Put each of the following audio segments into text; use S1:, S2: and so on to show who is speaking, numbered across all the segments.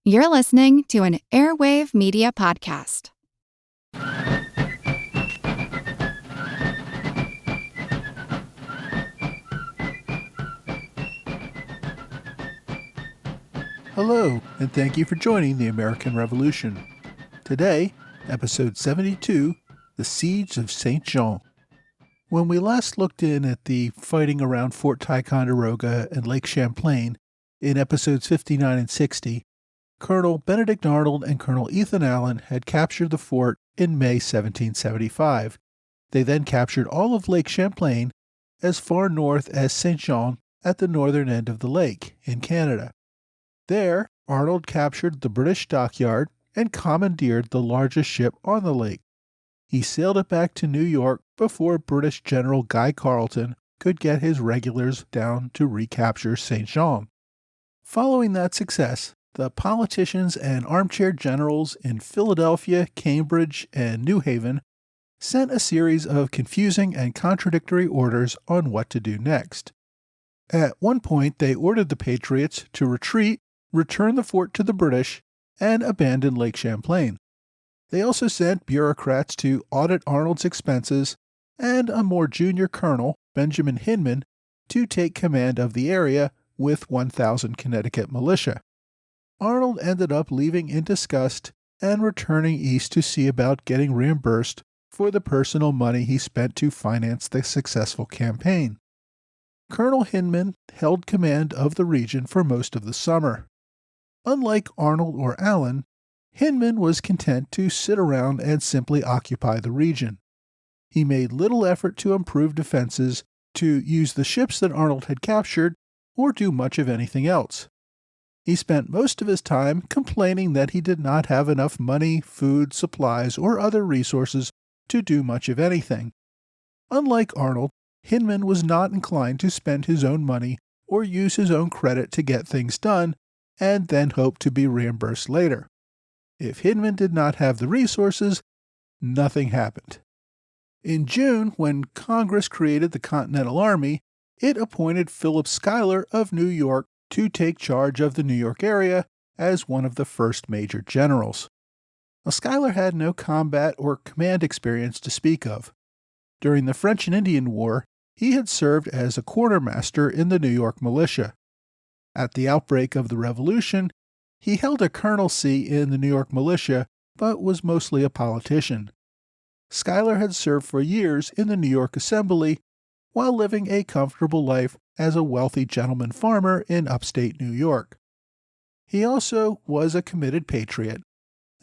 S1: You're listening to an Airwave Media Podcast.
S2: Hello, and thank you for joining the American Revolution. Today, episode 72, The Siege of St. Jean. When we last looked in at the fighting around Fort Ticonderoga and Lake Champlain in episodes 59 and 60, Colonel Benedict Arnold and Colonel Ethan Allen had captured the fort in May 1775. They then captured all of Lake Champlain as far north as St. Jean at the northern end of the lake in Canada. There, Arnold captured the British dockyard and commandeered the largest ship on the lake. He sailed it back to New York before British General Guy Carleton could get his regulars down to recapture St. Jean. Following that success, the politicians and armchair generals in Philadelphia, Cambridge, and New Haven sent a series of confusing and contradictory orders on what to do next. At one point, they ordered the Patriots to retreat, return the fort to the British, and abandon Lake Champlain. They also sent bureaucrats to audit Arnold's expenses and a more junior colonel, Benjamin Hinman, to take command of the area with 1,000 Connecticut militia. Arnold ended up leaving in disgust and returning east to see about getting reimbursed for the personal money he spent to finance the successful campaign. Colonel Hinman held command of the region for most of the summer. Unlike Arnold or Allen, Hinman was content to sit around and simply occupy the region. He made little effort to improve defenses, to use the ships that Arnold had captured, or do much of anything else. He spent most of his time complaining that he did not have enough money, food, supplies, or other resources to do much of anything. Unlike Arnold, Hinman was not inclined to spend his own money or use his own credit to get things done, and then hope to be reimbursed later. If Hinman did not have the resources, nothing happened. In June, when Congress created the Continental Army, it appointed Philip Schuyler of New York to take charge of the New York area as one of the first major generals. Now, Schuyler had no combat or command experience to speak of. During the French and Indian War, he had served as a quartermaster in the New York militia. At the outbreak of the Revolution, he held a colonelcy in the New York militia, but was mostly a politician. Schuyler had served for years in the New York Assembly while living a comfortable life as a wealthy gentleman farmer in upstate New York. He also was a committed patriot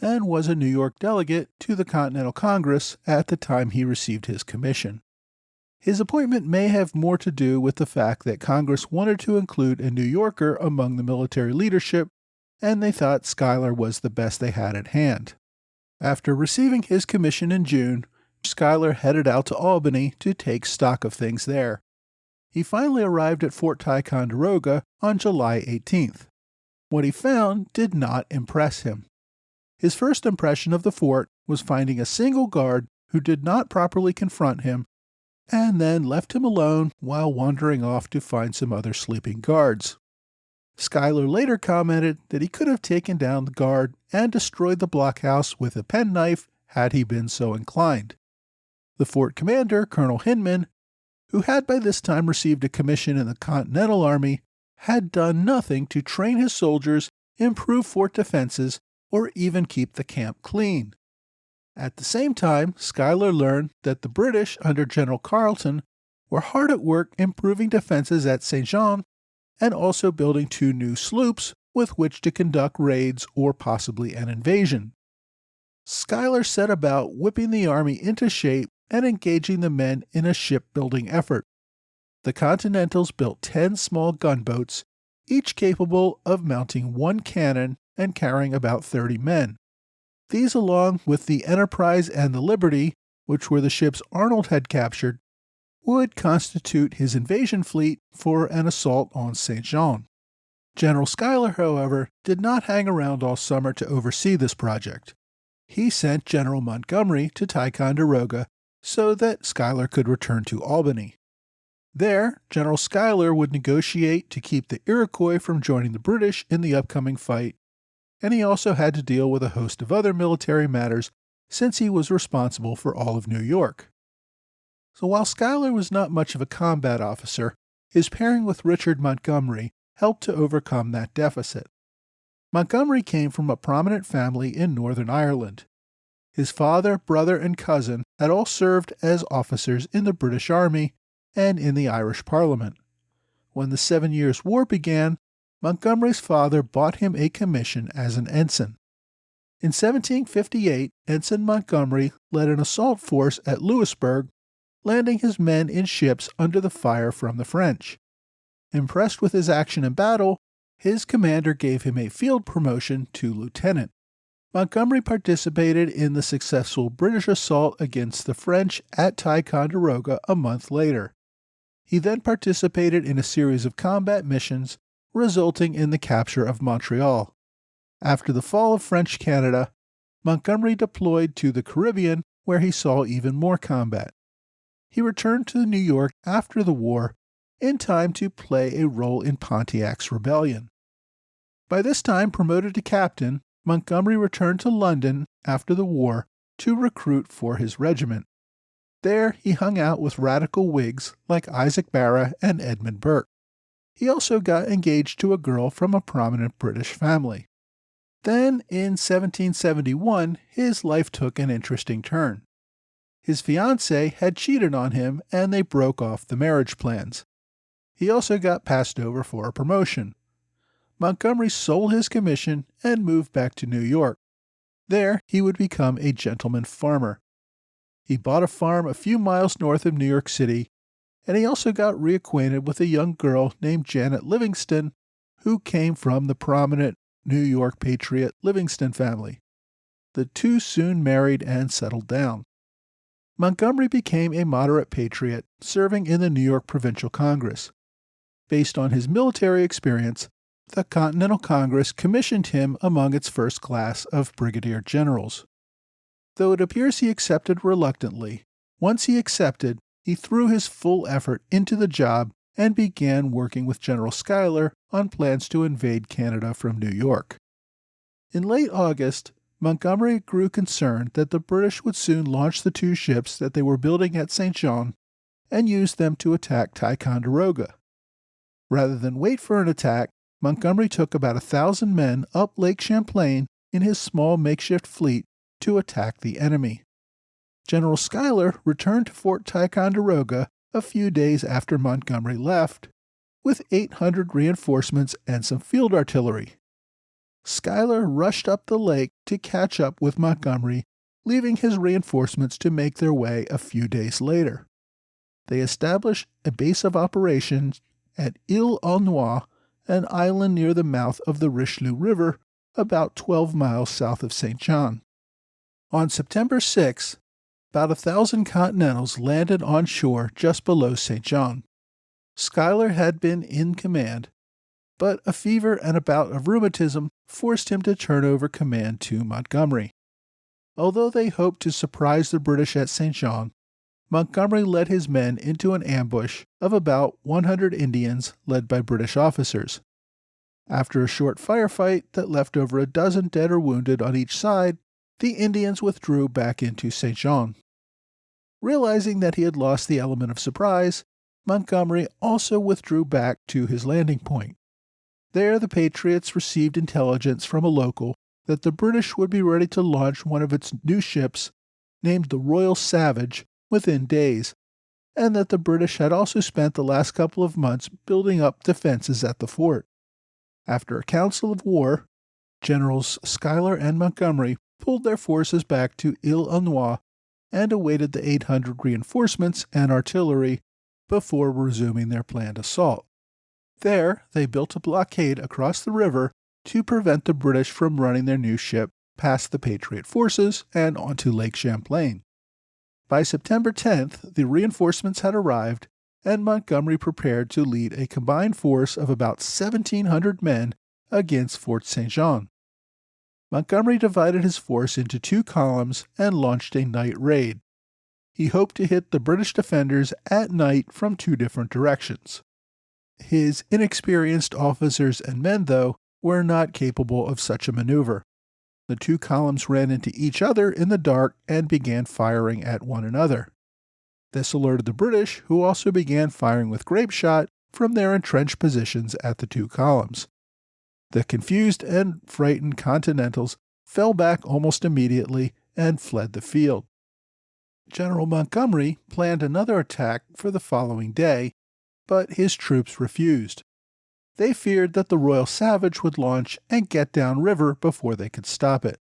S2: and was a New York delegate to the Continental Congress at the time he received his commission. His appointment may have more to do with the fact that Congress wanted to include a New Yorker among the military leadership, and they thought Schuyler was the best they had at hand. After receiving his commission in June, Schuyler headed out to Albany to take stock of things there. He finally arrived at Fort Ticonderoga on July 18th. What he found did not impress him. His first impression of the fort was finding a single guard who did not properly confront him, and then left him alone while wandering off to find some other sleeping guards. Schuyler later commented that he could have taken down the guard and destroyed the blockhouse with a penknife had he been so inclined. The fort commander, Colonel Hinman, who had by this time received a commission in the Continental Army, had done nothing to train his soldiers, improve fort defenses, or even keep the camp clean. At the same time, Schuyler learned that the British under General Carleton were hard at work improving defenses at St. Jean and also building 2 new sloops with which to conduct raids or possibly an invasion. Schuyler set about whipping the army into shape and engaging the men in a shipbuilding effort. The Continentals built 10 small gunboats, each capable of mounting 1 cannon and carrying about 30 men. These, along with the Enterprise and the Liberty, which were the ships Arnold had captured, would constitute his invasion fleet for an assault on St. Jean. General Schuyler, however, did not hang around all summer to oversee this project. He sent General Montgomery to Ticonderoga so that Schuyler could return to Albany. There, General Schuyler would negotiate to keep the Iroquois from joining the British in the upcoming fight, and he also had to deal with a host of other military matters since he was responsible for all of New York. So while Schuyler was not much of a combat officer, his pairing with Richard Montgomery helped to overcome that deficit. Montgomery came from a prominent family in Northern Ireland. His father, brother, and cousin had all served as officers in the British Army and in the Irish Parliament. When the 7 Years' War began, Montgomery's father bought him a commission as an ensign. In 1758, Ensign Montgomery led an assault force at Louisbourg, landing his men in ships under the fire from the French. Impressed with his action in battle, his commander gave him a field promotion to lieutenant. Montgomery participated in the successful British assault against the French at Ticonderoga a month later. He then participated in a series of combat missions, resulting in the capture of Montreal. After the fall of French Canada, Montgomery deployed to the Caribbean, where he saw even more combat. He returned to New York after the war, in time to play a role in Pontiac's rebellion. By this time promoted to captain, Montgomery returned to London after the war to recruit for his regiment. There he hung out with radical Whigs like Isaac Barra and Edmund Burke. He also got engaged to a girl from a prominent British family. Then, in 1771, his life took an interesting turn. His fiancée had cheated on him and they broke off the marriage plans. He also got passed over for a promotion. Montgomery sold his commission and moved back to New York. There, he would become a gentleman farmer. He bought a farm a few miles north of New York City, and he also got reacquainted with a young girl named Janet Livingston, who came from the prominent New York patriot Livingston family. The two soon married and settled down. Montgomery became a moderate patriot, serving in the New York Provincial Congress. Based on his military experience, the Continental Congress commissioned him among its first class of brigadier generals. Though it appears he accepted reluctantly, once he accepted, he threw his full effort into the job and began working with General Schuyler on plans to invade Canada from New York. In late August, Montgomery grew concerned that the British would soon launch the two ships that they were building at St. John and use them to attack Ticonderoga. Rather than wait for an attack, Montgomery took about 1,000 men up Lake Champlain in his small makeshift fleet to attack the enemy. General Schuyler returned to Fort Ticonderoga a few days after Montgomery left, with 800 reinforcements and some field artillery. Schuyler rushed up the lake to catch up with Montgomery, leaving his reinforcements to make their way a few days later. They established a base of operations at Île-aux-Noix, an island near the mouth of the Richelieu River, about 12 miles south of St. John. On September 6, about 1,000 Continentals landed on shore just below St. John. Schuyler had been in command, but a fever and a bout of rheumatism forced him to turn over command to Montgomery. Although they hoped to surprise the British at St. John, Montgomery led his men into an ambush of about 100 Indians led by British officers. After a short firefight that left over a dozen dead or wounded on each side, the Indians withdrew back into St. John. Realizing that he had lost the element of surprise, Montgomery also withdrew back to his landing point. There the Patriots received intelligence from a local that the British would be ready to launch one of its new ships, named the Royal Savage, within days, and that the British had also spent the last couple of months building up defenses at the fort. After a council of war, Generals Schuyler and Montgomery pulled their forces back to Île-aux-Noix and awaited the 800 reinforcements and artillery before resuming their planned assault. There, they built a blockade across the river to prevent the British from running their new ship past the Patriot forces and onto Lake Champlain. By September 10th, the reinforcements had arrived, and Montgomery prepared to lead a combined force of about 1,700 men against Fort St. Jean. Montgomery divided his force into two columns and launched a night raid. He hoped to hit the British defenders at night from two different directions. His inexperienced officers and men, though, were not capable of such a maneuver. The two columns ran into each other in the dark and began firing at one another. This alerted the British, who also began firing with grape shot from their entrenched positions at the two columns. The confused and frightened Continentals fell back almost immediately and fled the field. General Montgomery planned another attack for the following day, but his troops refused. They feared that the Royal Savage would launch and get downriver before they could stop it.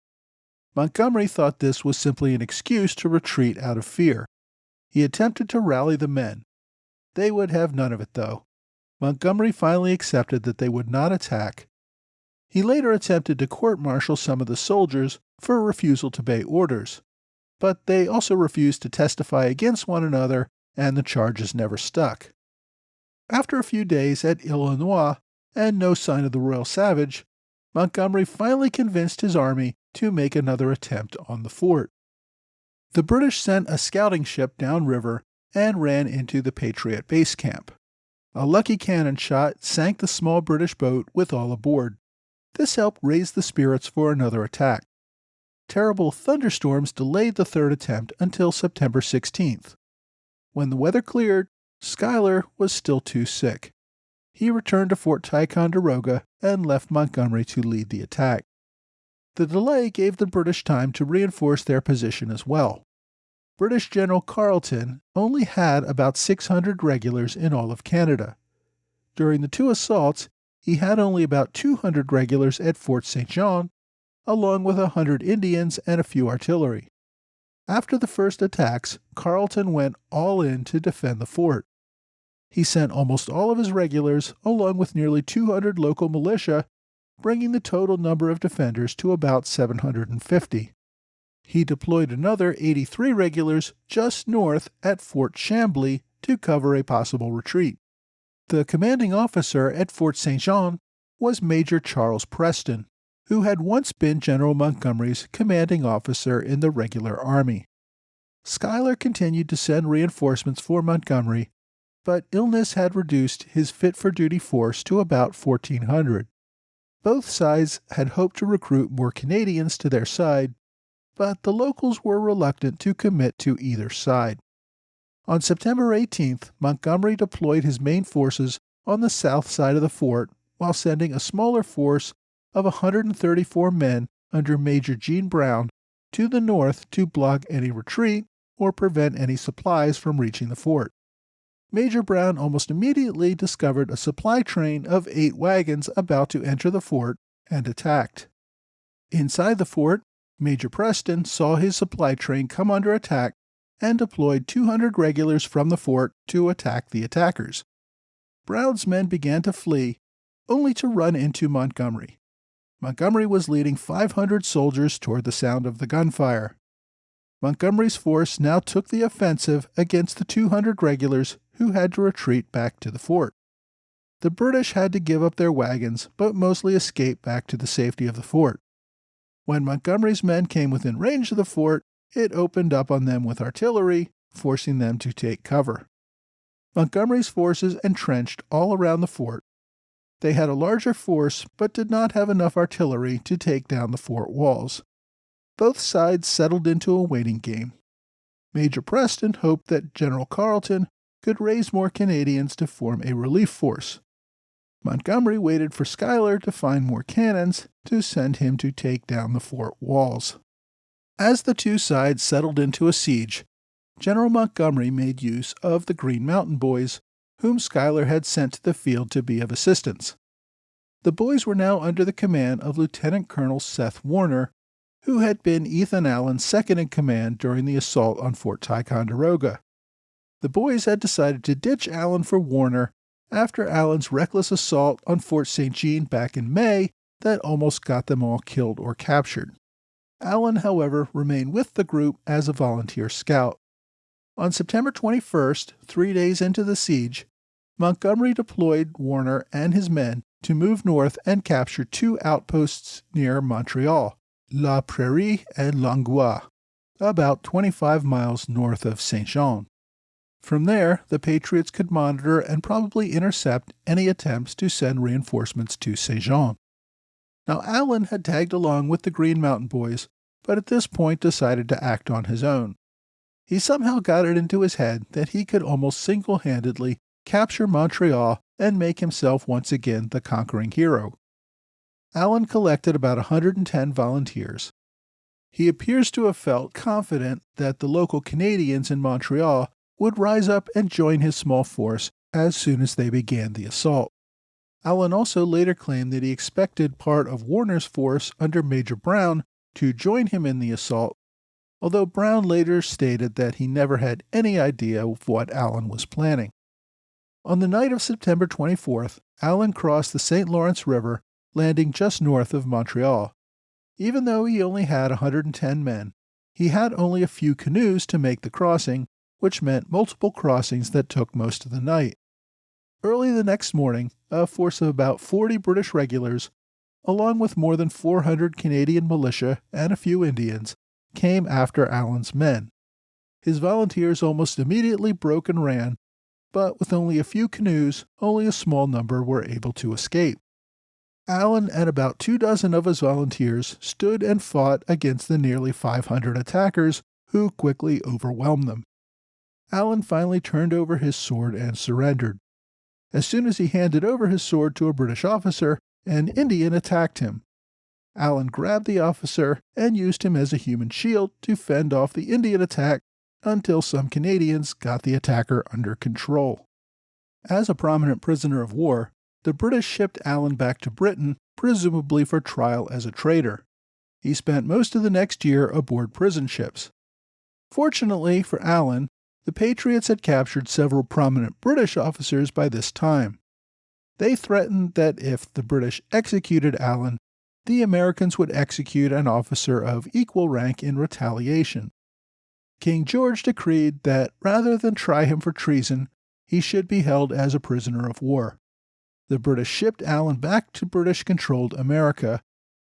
S2: Montgomery thought this was simply an excuse to retreat out of fear. He attempted to rally the men. They would have none of it, though. Montgomery finally accepted that they would not attack. He later attempted to court-martial some of the soldiers for refusal to obey orders, but they also refused to testify against one another, and the charges never stuck. After a few days at Illinois and no sign of the Royal Savage, Montgomery finally convinced his army to make another attempt on the fort. The British sent a scouting ship downriver and ran into the Patriot base camp. A lucky cannon shot sank the small British boat with all aboard. This helped raise the spirits for another attack. Terrible thunderstorms delayed the third attempt until September 16th. When the weather cleared, Schuyler was still too sick. He returned to Fort Ticonderoga and left Montgomery to lead the attack. The delay gave the British time to reinforce their position as well. British General Carleton only had about 600 regulars in all of Canada. During the two assaults, he had only about 200 regulars at Fort St. Jean, along with 100 Indians and a few artillery. After the first attacks, Carleton went all in to defend the fort. He sent almost all of his regulars, along with nearly 200 local militia, bringing the total number of defenders to about 750. He deployed another 83 regulars just north at Fort Chambly to cover a possible retreat. The commanding officer at Fort St. Jean was Major Charles Preston, who had once been General Montgomery's commanding officer in the regular army. Schuyler continued to send reinforcements for Montgomery, but illness had reduced his fit-for-duty force to about 1,400. Both sides had hoped to recruit more Canadians to their side, but the locals were reluctant to commit to either side. On September 18th, Montgomery deployed his main forces on the south side of the fort while sending a smaller force of 134 men under Major Gene Brown to the north to block any retreat or prevent any supplies from reaching the fort. Major Brown almost immediately discovered a supply train of 8 wagons about to enter the fort and attacked. Inside the fort, Major Preston saw his supply train come under attack and deployed 200 regulars from the fort to attack the attackers. Brown's men began to flee, only to run into Montgomery. Montgomery was leading 500 soldiers toward the sound of the gunfire. Montgomery's force now took the offensive against the 200 regulars who had to retreat back to the fort. The British had to give up their wagons, but mostly escaped back to the safety of the fort. When Montgomery's men came within range of the fort, it opened up on them with artillery, forcing them to take cover. Montgomery's forces entrenched all around the fort. They had a larger force, but did not have enough artillery to take down the fort walls. Both sides settled into a waiting game. Major Preston hoped that General Carleton could raise more Canadians to form a relief force. Montgomery waited for Schuyler to find more cannons to send him to take down the fort walls. As the two sides settled into a siege, General Montgomery made use of the Green Mountain Boys, whom Schuyler had sent to the field to be of assistance. The boys were now under the command of Lieutenant Colonel Seth Warner, who had been Ethan Allen's second in command during the assault on Fort Ticonderoga. The boys had decided to ditch Allen for Warner after Allen's reckless assault on Fort St. Jean back in May that almost got them all killed or captured. Allen, however, remained with the group as a volunteer scout. On September 21st, 3 days into the siege, Montgomery deployed Warner and his men to move north and capture 2 outposts near Montreal, La Prairie and Langlois, about 25 miles north of St. Jean. From there, the Patriots could monitor and probably intercept any attempts to send reinforcements to St. Jean. Now, Allen had tagged along with the Green Mountain Boys, but at this point decided to act on his own. He somehow got it into his head that he could almost single-handedly capture Montreal and make himself once again the conquering hero. Allen collected about 110 volunteers. He appears to have felt confident that the local Canadians in Montreal would rise up and join his small force as soon as they began the assault. Allen also later claimed that he expected part of Warner's force under Major Brown to join him in the assault, although Brown later stated that he never had any idea of what Allen was planning. On the night of September 24th, Allen crossed the St. Lawrence River, landing just north of Montreal. Even though he only had 110 men, he had only a few canoes to make the crossing, which meant multiple crossings that took most of the night. Early the next morning, a force of about 40 British regulars, along with more than 400 Canadian militia and a few Indians, came after Allen's men. His volunteers almost immediately broke and ran, but with only a few canoes, only a small number were able to escape. Allen and about 24 of his volunteers stood and fought against the nearly 500 attackers, who quickly overwhelmed them. Allen finally turned over his sword and surrendered. As soon as he handed over his sword to a British officer, an Indian attacked him. Allen grabbed the officer and used him as a human shield to fend off the Indian attack until some Canadians got the attacker under control. As a prominent prisoner of war, the British shipped Allen back to Britain, presumably for trial as a traitor. He spent most of the next year aboard prison ships. Fortunately for Allen, the Patriots had captured several prominent British officers by this time. They threatened that if the British executed Allen, the Americans would execute an officer of equal rank in retaliation. King George decreed that rather than try him for treason, he should be held as a prisoner of war. The British shipped Allen back to British-controlled America,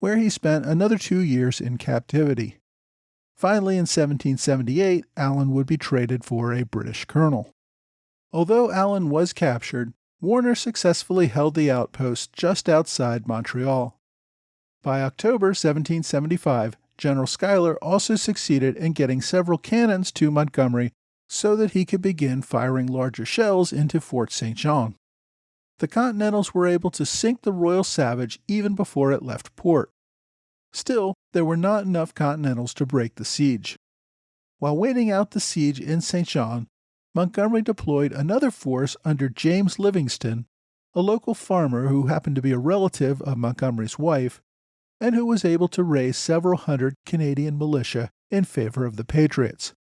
S2: where he spent another 2 years in captivity. Finally, in 1778, Allen would be traded for a British colonel. Although Allen was captured, Warner successfully held the outpost just outside Montreal. By October 1775, General Schuyler also succeeded in getting several cannons to Montgomery so that he could begin firing larger shells into Fort St. Jean. The Continentals were able to sink the Royal Savage even before it left port. Still, there were not enough Continentals to break the siege. While waiting out the siege in St. Jean, Montgomery deployed another force under James Livingston, a local farmer who happened to be a relative of Montgomery's wife, and who was able to raise several hundred Canadian militia in favor of the Patriots.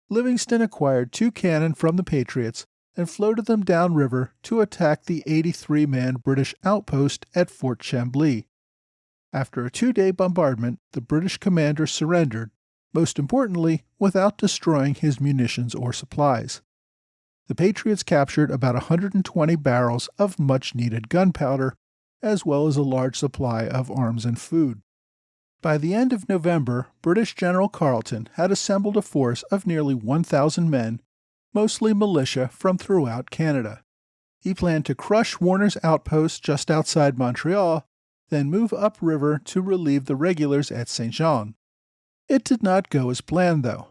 S2: Livingston acquired 2 cannon from the Patriots and floated them downriver to attack the 83-man British outpost at Fort Chambly. After a 2-day bombardment, the British commander surrendered, most importantly, without destroying his munitions or supplies. The Patriots captured about 120 barrels of much-needed gunpowder, as well as a large supply of arms and food. By the end of November, British General Carleton had assembled a force of nearly 1,000 men, mostly militia from throughout Canada. He planned to crush Warner's outpost just outside Montreal, then move upriver to relieve the regulars at St. Jean. It did not go as planned, though.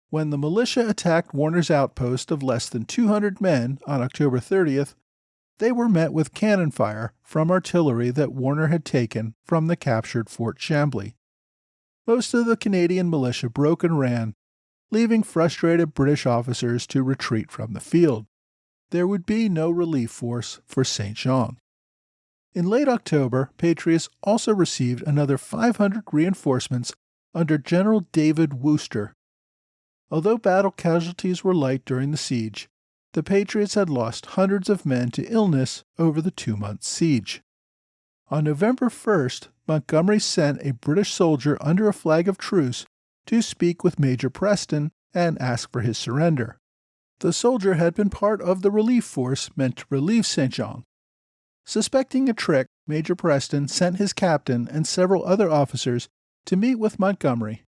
S2: When the militia attacked Warner's outpost of less than 200 men on October 30th, they were met with cannon fire from artillery that Warner had taken from the captured Fort Chambly. Most of the Canadian militia broke and ran, leaving frustrated British officers to retreat from the field. There would be no relief force for St. Jean. In late October, Patriots also received another 500 reinforcements under General David Wooster. Although battle casualties were light during the siege, the Patriots had lost hundreds of men to illness over the 2-month siege. On November 1st, Montgomery sent a British soldier under a flag of truce to speak with Major Preston and ask for his surrender. The soldier had been part of the relief force meant to relieve St. Jean. Suspecting a trick, Major Preston sent his captain and several other officers to meet with Montgomery.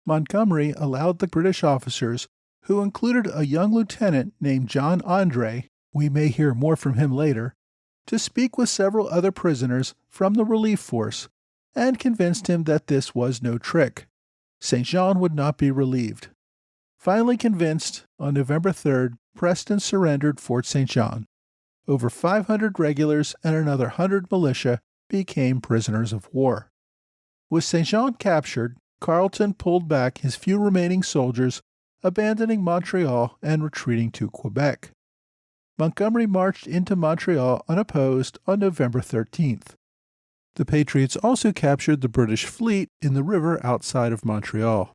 S2: Montgomery allowed the British officers, who included a young lieutenant named John Andre, we may hear more from him later, to speak with several other prisoners from the relief force and convinced him that this was no trick. St. Jean would not be relieved. Finally convinced, on November 3rd, Preston surrendered Fort St. John. Over 500 regulars and another 100 militia became prisoners of war. With St. Jean captured, Carleton pulled back his few remaining soldiers, abandoning Montreal and retreating to Quebec. Montgomery marched into Montreal unopposed on November 13th. The Patriots also captured the British fleet in the river outside of Montreal.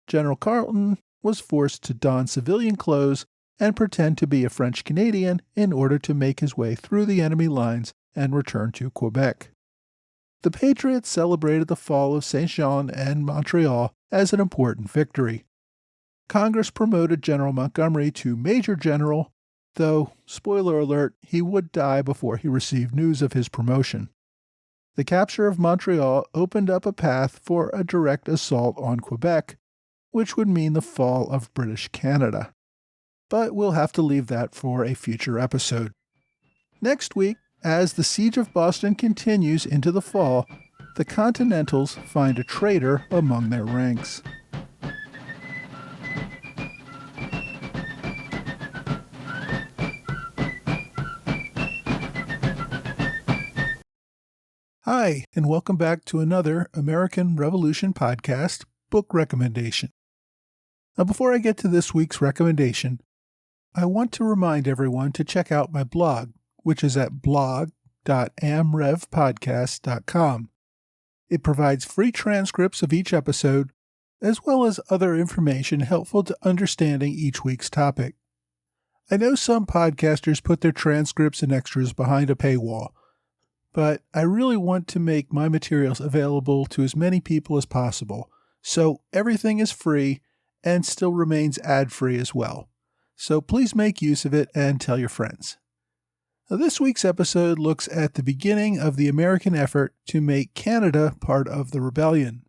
S2: General Carleton was forced to don civilian clothes and pretend to be a French Canadian in order to make his way through the enemy lines and return to Quebec. The Patriots celebrated the fall of St. Jean and Montreal as an important victory. Congress promoted General Montgomery to Major General, though, spoiler alert, he would die before he received news of his promotion. The capture of Montreal opened up a path for a direct assault on Quebec, which would mean the fall of British Canada. But we'll have to leave that for a future episode. Next week, as the Siege of Boston continues into the fall, the Continentals find a traitor among their ranks. Hi, and welcome back to another American Revolution podcast book recommendation. Now, before I get to this week's recommendation, I want to remind everyone to check out my blog, which is at blog.amrevpodcast.com. It provides free transcripts of each episode, as well as other information helpful to understanding each week's topic. I know some podcasters put their transcripts and extras behind a paywall, but I really want to make my materials available to as many people as possible, so everything is free and still remains ad-free as well. So please make use of it and tell your friends. Now, this week's episode looks at the beginning of the American effort to make Canada part of the rebellion.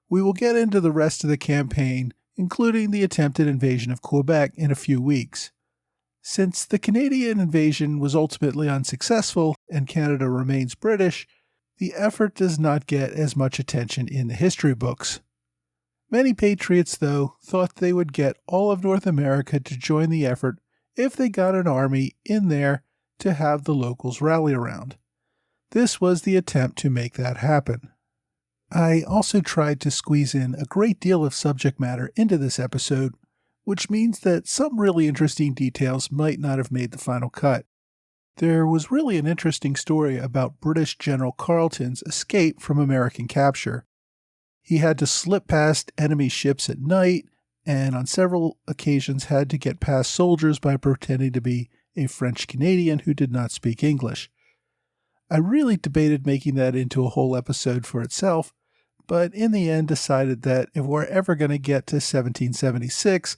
S2: We will get into the rest of the campaign, including the attempted invasion of Quebec, in a few weeks. Since the Canadian invasion was ultimately unsuccessful and Canada remains British, the effort does not get as much attention in the history books. Many patriots, though, thought they would get all of North America to join the effort if they got an army in there to have the locals rally around. This was the attempt to make that happen. I also tried to squeeze in a great deal of subject matter into this episode, which means that some really interesting details might not have made the final cut. There was really an interesting story about British General Carleton's escape from American capture. He had to slip past enemy ships at night, and on several occasions had to get past soldiers by pretending to be a French Canadian who did not speak English. I really debated making that into a whole episode for itself, but in the end decided that if we're ever going to get to 1776,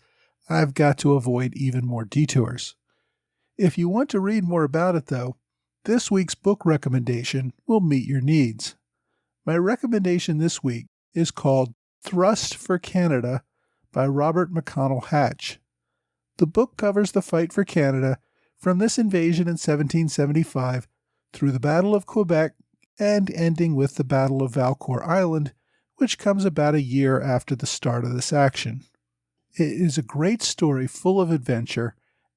S2: I've got to avoid even more detours. If you want to read more about it, though, this week's book recommendation will meet your needs. My recommendation this week is called Thrust for Canada by Robert McConnell Hatch. The book covers the fight for Canada from this invasion in 1775 through the Battle of Quebec and ending with the Battle of Valcour Island, which comes about a year after the start of this action. It is a great story full of adventure,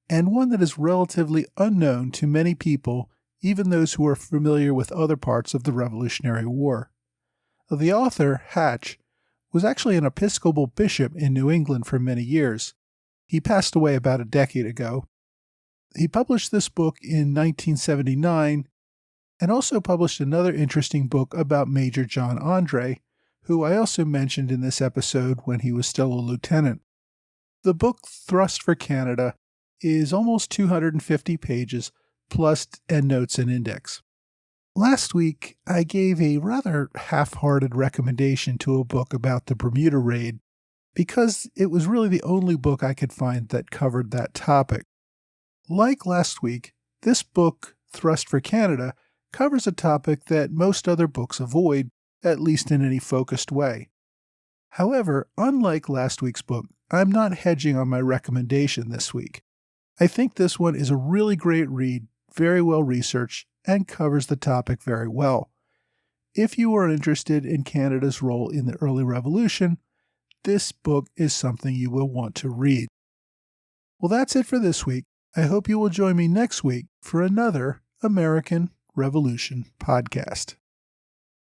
S2: and one that is relatively unknown to many people, even those who are familiar with other parts of the Revolutionary War. The author, Hatch, was actually an Episcopal bishop in New England for many years. He passed away about a decade ago. He published this book in 1979 and also published another interesting book about Major John Andre, who I also mentioned in this episode when he was still a lieutenant. The book Thrust for Canada is almost 250 pages, plus endnotes and index. Last week, I gave a rather half-hearted recommendation to a book about the Bermuda Raid because it was really the only book I could find that covered that topic. Like last week, this book, Thrust for Canada, covers a topic that most other books avoid, at least in any focused way. However, unlike last week's book, I'm not hedging on my recommendation this week. I think this one is a really great read, very well researched, and covers the topic very well. If you are interested in Canada's role in the early Revolution, this book is something you will want to read. Well, that's it for this week. I hope you will join me next week for another American Revolution podcast.